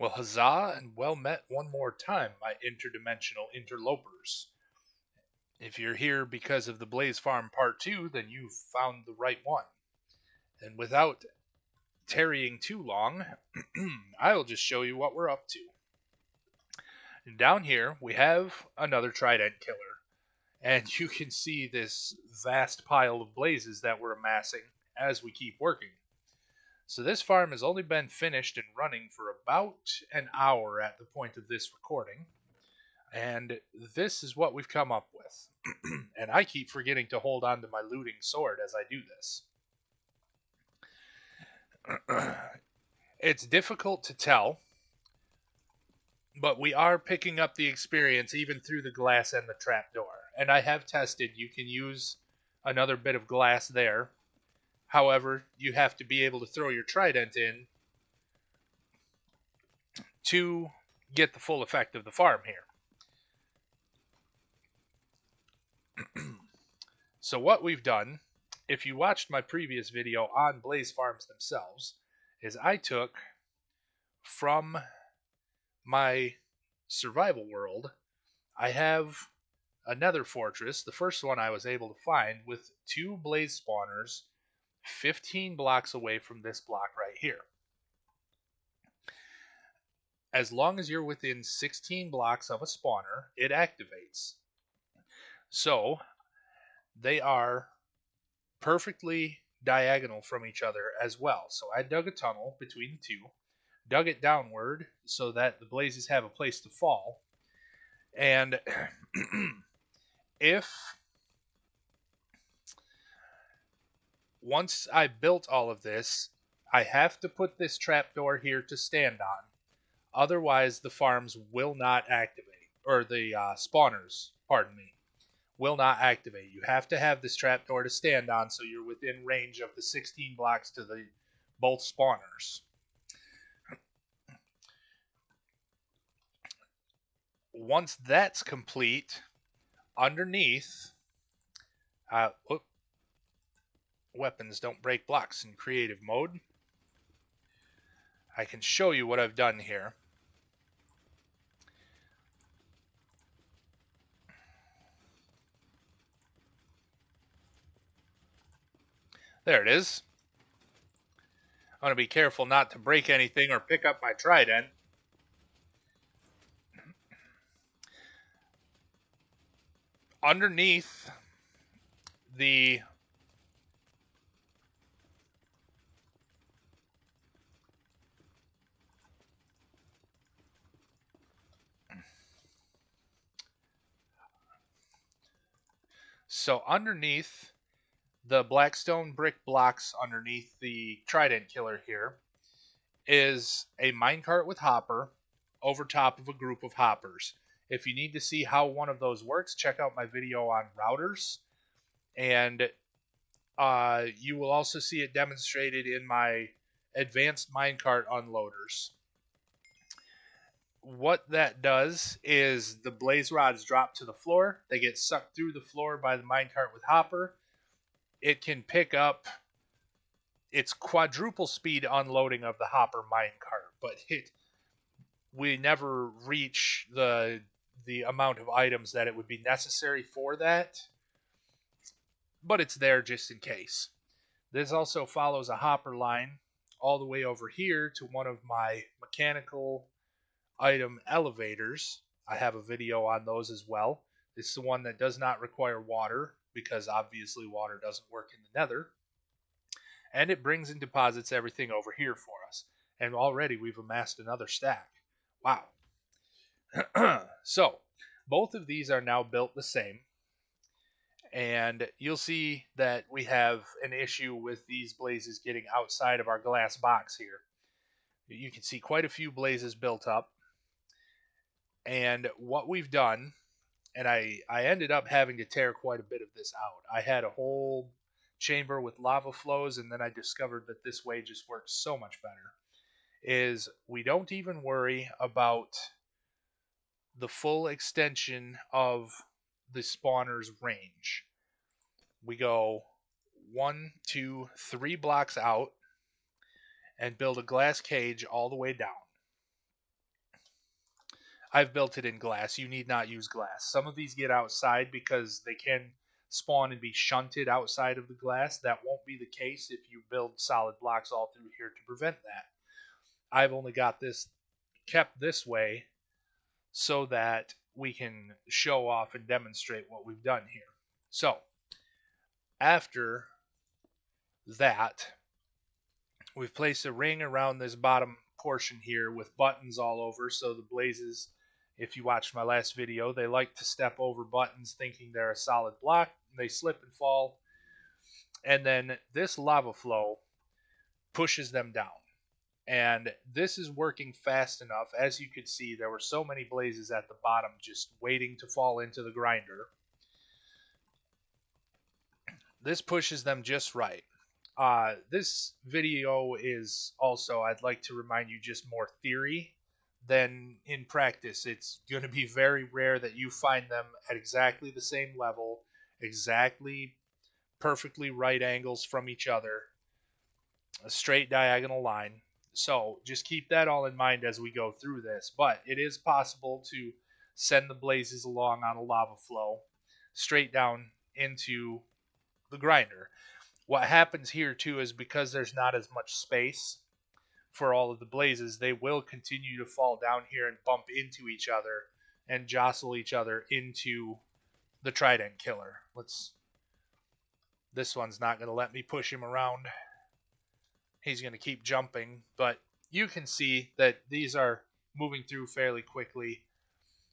Well, huzzah and well met one more time, my interdimensional interlopers. If you're here because of the Blaze Farm Part 2, then you've found the right one. And without tarrying too long, I'll just show you what we're up to. And down here, we have another Trident Killer. And you can see this vast pile of blazes that we're amassing as we keep working. So this farm has only been finished and running for about an hour at the point of this recording. And this is what we've come up with. And I keep forgetting to hold on to my looting sword as I do this. It's difficult to tell, but we are picking up the experience even through the glass and the trapdoor. And I have tested, you can use another bit of glass there. However, you have to be able to throw your trident in to get the full effect of the farm here. So what we've done, if you watched my previous video on Blaze Farms themselves, is I took from my survival world, I have a nether fortress, the first one I was able to find, with 2 blaze spawners 15 blocks away from this block right here. As long as you're within 16 blocks of a spawner, it activates. So they are perfectly diagonal from each other as well. So I dug a tunnel between the two, dug it downward so that the blazes have a place to fall. And if once I built all of this, I have to put this trapdoor here to stand on. Otherwise, the farms will not activate, or the spawners, pardon me, will not activate. You have to have this trapdoor to stand on so you're within range of the 16 blocks to the both spawners. Once that's complete, underneath, weapons don't break blocks in creative mode. I can show you what I've done here. There it is. I'm going to be careful not to break anything or pick up my trident. Underneath the underneath the blackstone brick blocks underneath the trident killer here is a minecart with hopper over top of a group of hoppers. If you need to see how one of those works, check out my video on routers, and you will also see it demonstrated in my advanced minecart unloaders. What that does is the blaze rods drop to the floor. They get sucked through the floor by the minecart with hopper. It can pick up its quadruple speed unloading of the hopper minecart, but we never reach the amount of items that it would be necessary for that. But it's there just in case. This also follows a hopper line all the way over here to one of my mechanical item elevators. I have a video on those as well. This is the one that does not require water, because obviously water doesn't work in the nether. And it brings and deposits everything over here for us. And already we've amassed another stack. Wow. So, both of these are now built the same. And you'll see that we have an issue with these blazes getting outside of our glass box here. You can see quite a few blazes built up. And what we've done, and I ended up having to tear quite a bit of this out. I had a whole chamber with lava flows, and then I discovered that this way just works so much better, is we don't even worry about the full extension of the spawner's range. We go 1, 2, 3 blocks out and build a glass cage all the way down. I've built it in glass. You need not use glass. Some of these get outside because they can spawn and be shunted outside of the glass. That won't be the case if you build solid blocks all through here to prevent that. I've only got this kept this way so that we can show off and demonstrate what we've done here. So, after that, we've placed a ring around this bottom portion here with buttons all over, so the blazes, if you watched my last video, they like to step over buttons thinking they're a solid block. They slip and fall, and then this lava flow pushes them down. And this is working fast enough. As you could see, there were so many blazes at the bottom just waiting to fall into the grinder. This pushes them just right. This video is also, I'd like to remind you, just more theory than in practice. It's going to be very rare that you find them at exactly the same level, exactly perfectly right angles from each other, a straight diagonal line. So just keep that all in mind as we go through this. But it is possible to send the blazes along on a lava flow straight down into the grinder. What happens here too is because there's not as much space for all of the blazes, they will continue to fall down here and bump into each other and jostle each other into the trident killer. This one's not going to let me push him around. He's going to keep jumping, but you can see that these are moving through fairly quickly.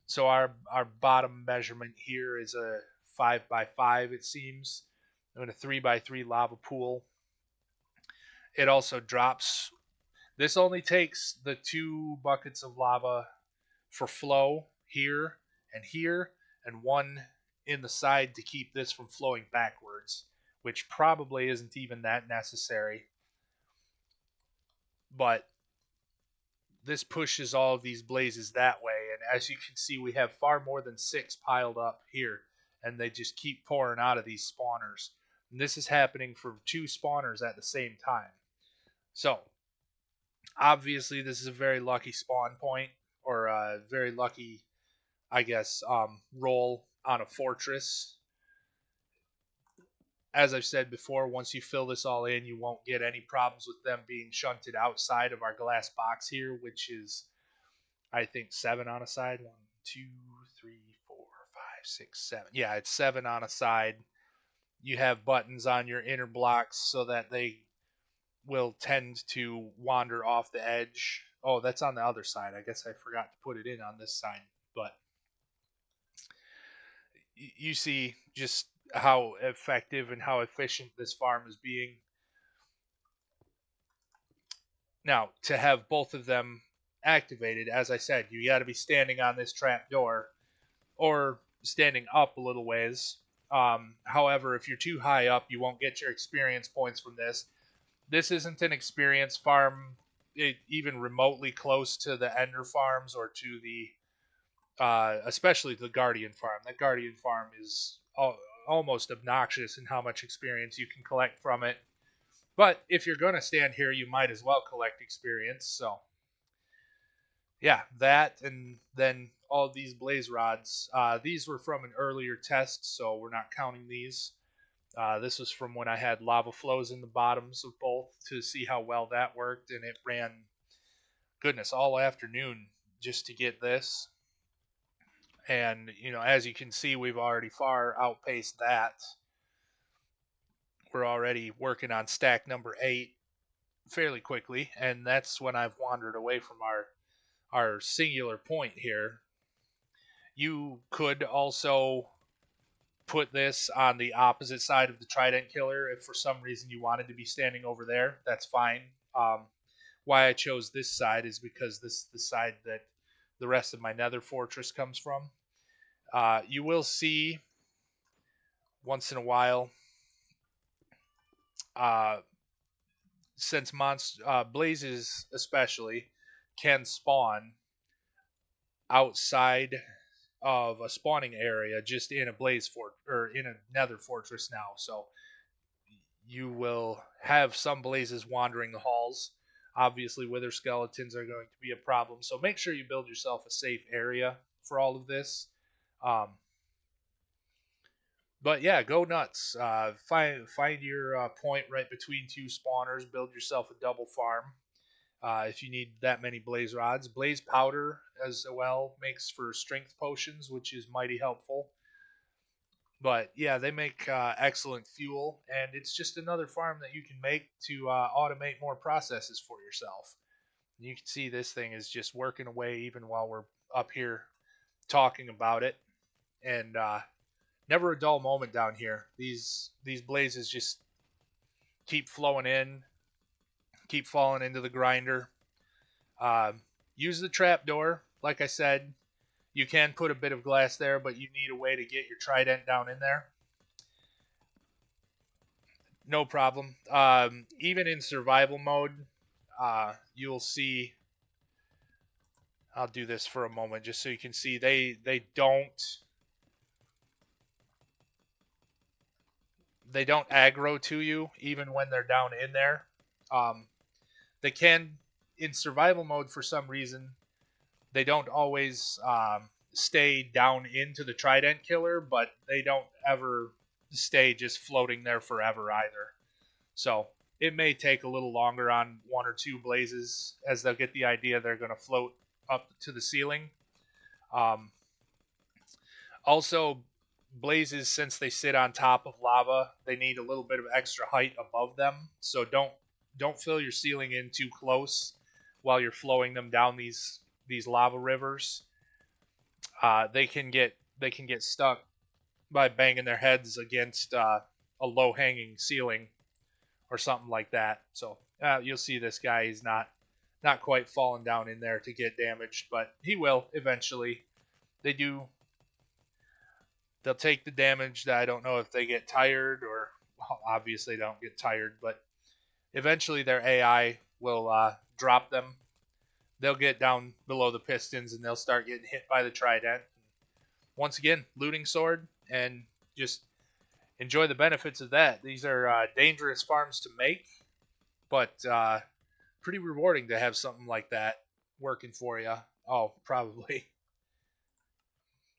So our bottom measurement here is a 5x5, it seems, and a 3x3 lava pool. It also drops. This only takes the 2 buckets of lava for flow here, and one in the side to keep this from flowing backwards, which probably isn't even that necessary. But this pushes all of these blazes that way, and as you can see, we have far more than 6 piled up here, and they just keep pouring out of these spawners. And this is happening for 2 spawners at the same time. So, obviously, this is a very lucky spawn point, or a very lucky, I guess, roll on a fortress. As I've said before, once you fill this all in, you won't get any problems with them being shunted outside of our glass box here, which is, I think, 7 on a side. 1, 2, 3, 4, 5, 6, 7. Yeah, it's 7 on a side. You have buttons on your inner blocks so that they will tend to wander off the edge. Oh, that's on the other side. I guess I forgot to put it in on this side. But you see just how effective and how efficient this farm is being. Now, to have both of them activated, as I said, you got to be standing on this trap door or standing up a little ways. However, if you're too high up, you won't get your experience points from this. This isn't an experience farm even remotely close to the Ender farms or to the especially the Guardian farm. That Guardian farm is almost obnoxious in how much experience you can collect from it. But if you're going to stand here, you might as well collect experience. So, yeah, that and then all these blaze rods. These were from an earlier test, so we're not counting these. This was from when I had lava flows in the bottoms of both to see how well that worked, and it ran, goodness, all afternoon just to get this. And, as you can see, we've already far outpaced that. We're already working on stack number 8 fairly quickly, and that's when I've wandered away from our singular point here. You could also put this on the opposite side of the Trident Killer if for some reason you wanted to be standing over there. That's fine. Why I chose this side is because this is the side that the rest of my Nether Fortress comes from. You will see once in a while, since blazes especially can spawn outside of a spawning area just in a blaze fort or in a Nether Fortress now. So you will have some blazes wandering the halls. Obviously, wither skeletons are going to be a problem, so make sure you build yourself a safe area for all of this. Um, but yeah, go nuts. Find your point right between two spawners. Build yourself a double farm. If you need that many blaze rods, blaze powder as well makes for strength potions, which is mighty helpful. But yeah, they make excellent fuel, and it's just another farm that you can make to automate more processes for yourself. You can see this thing is just working away even while we're up here talking about it, and never a dull moment down here. These blazes just keep flowing in, keep falling into the grinder. Use the trap door, like I said. You can put a bit of glass there, but you need a way to get your trident down in there. No problem. Even in survival mode, you'll see. I'll do this for a moment just so you can see they don't aggro to you even when they're down in there. Um, they can in survival mode for some reason they don't always stay down into the trident killer, but they don't ever stay just floating there forever either. So it may take a little longer on one or two blazes as they'll get the idea they're going to float up to the ceiling. Um, Also, blazes, since they sit on top of lava, they need a little bit of extra height above them. So don't fill your ceiling in too close while you're flowing them down these lava rivers. They can get stuck by banging their heads against a low hanging ceiling or something like that. So you'll see this guy. He's not quite falling down in there to get damaged, but he will eventually. They do. They'll take the damage. I don't know if they get tired or well, obviously they don't get tired, but eventually their AI will drop them. They'll get down below the pistons and they'll start getting hit by the trident. Once again, looting sword and just enjoy the benefits of that. These are dangerous farms to make, but pretty rewarding to have something like that working for you. Oh, probably.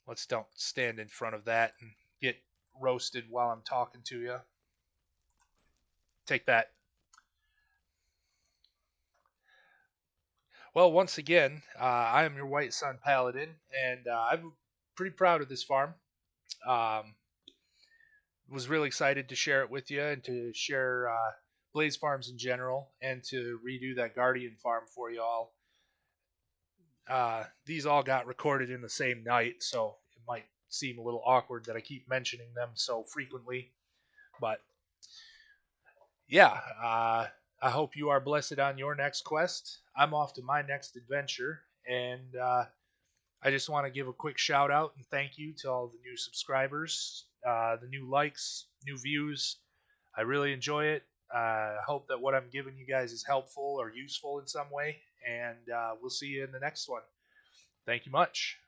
Let's don't stand in front of that and get roasted while I'm talking to you. Take that. Well, once again, I am your White Sun Paladin, and I'm pretty proud of this farm. Um, was really excited to share it with you and to share Blaze Farms in general and to redo that Guardian farm for you all. These all got recorded in the same night, so it might seem a little awkward that I keep mentioning them so frequently. But yeah, I hope you are blessed on your next quest. I'm off to my next adventure, and I just want to give a quick shout out and thank you to all the new subscribers, the new likes, new views. I really enjoy it. I hope that what I'm giving you guys is helpful or useful in some way, and we'll see you in the next one. Thank you much.